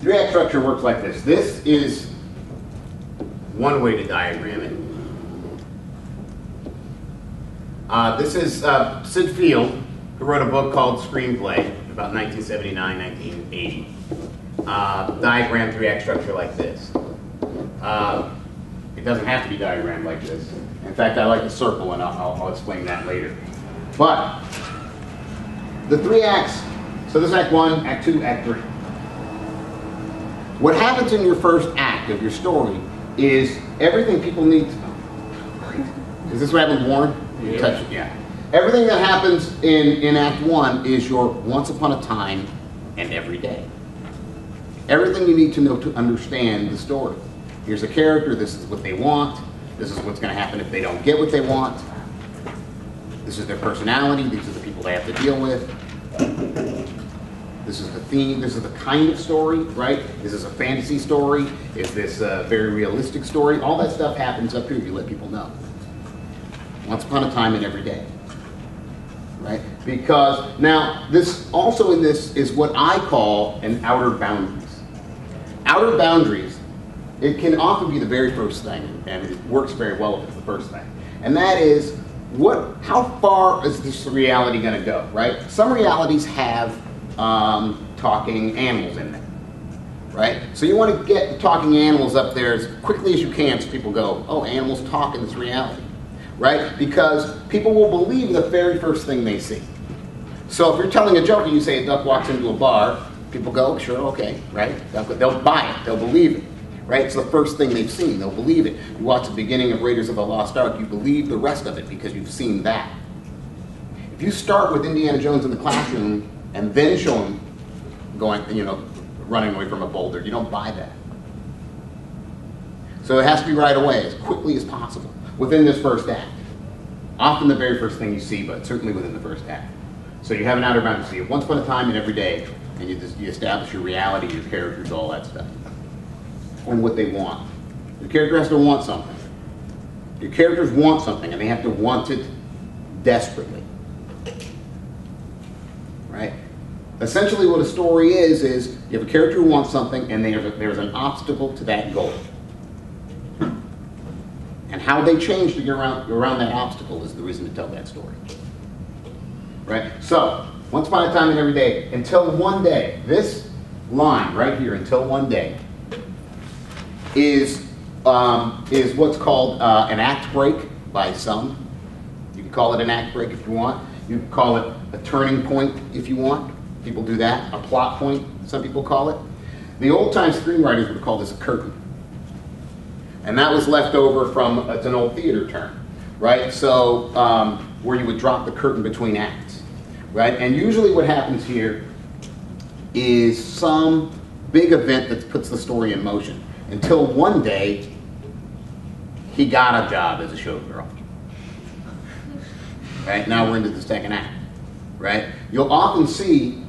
3-act structure works like this. This is one way to diagram it. This is Sid Field, who wrote a book called Screenplay about 1979, 1980. Diagram 3-act structure like this. It doesn't have to be diagrammed like this. In fact, I like the circle, and I'll explain that later. But the 3 acts, so this is Act 1, Act 2, Act 3. What happens in your first act of your story is everything people need to know. Is this what happened, Warren? You touch it, yeah. Everything that happens in Act 1 is your once upon a time and every day. Everything you need to know to understand the story. Here's a character, this is what they want, this is what's going to happen if they don't get what they want. This is their personality, these are the people they have to deal with. This is the theme, this is the kind of story, right? This is a fantasy story, is this a very realistic story? All that stuff happens up here, you let people know. Once upon a time and every day. Right? Because now this also in this is what I call an outer boundaries. Outer boundaries, it can often be the very first thing, and it works very well if it's the first thing. And that is, how far is this reality going to go, right? Some realities have talking animals in them, right? So you want to get the talking animals up there as quickly as you can so people go, oh, animals talk in this reality. Right? Because people will believe the very first thing they see. So if you're telling a joke and you say a duck walks into a bar, people go, sure, okay, right? They'll buy it, they'll believe it, right? It's the first thing they've seen, they'll believe it. You watch the beginning of Raiders of the Lost Ark, you believe the rest of it because you've seen that. If you start with Indiana Jones in the classroom and then show him going, running away from a boulder, you don't buy that. So it has to be right away, as quickly as possible. Within this first act. Often the very first thing you see, but certainly within the first act. So you have an outer boundary. So you have once upon a time and every day, and you establish your reality, your characters, all that stuff. And what they want. Your character has to want something. Your characters want something, and they have to want it desperately. Right? Essentially what a story is you have a character who wants something, and there's an obstacle to that goal. And how they change to get around that obstacle is the reason to tell that story. Right? So, once upon a time and every day, until one day, this line right here, until one day, is what's called an act break by some. You can call it an act break if you want. You can call it a turning point if you want. People do that. A plot point, some people call it. The old-time screenwriters would call this a curtain. And that was left over from, it's an old theater term, right? So, where you would drop the curtain between acts, right? And usually what happens here is some big event that puts the story in motion. Until one day, he got a job as a showgirl. Right? Now we're into the second act, right? You'll often see,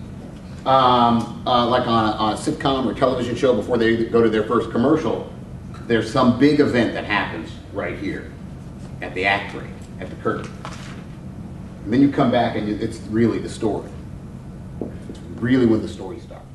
like on a sitcom or television show before they go to their first commercial, there's some big event that happens right here at the act break, at the curtain. And then you come back and it's really the story. It's really when the story starts.